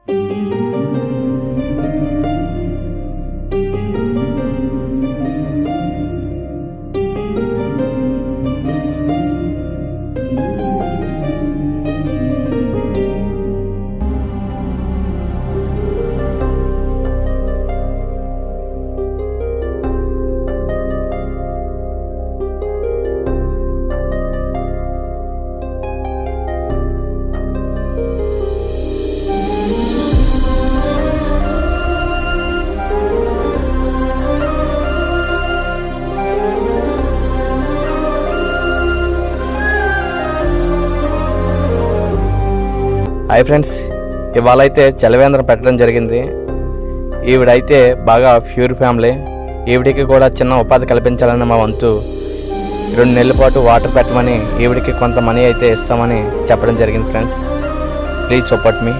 Hi friends, ఇవాళ అయితే చలివేంద్రం పెట్టడం జరిగింది. ఈవిడైతే బాగా ప్యూర్ ఫ్యామిలీ. ఈవిడికి కూడా చిన్న ఉపాధి కల్పించాలని మా వంతు 2 నెలల పాటు వాటర్ పెట్టమని ఈవిడికి కొంత మనీ అయితే ఇస్తామని చెప్పడం జరిగింది. Friends, please support me.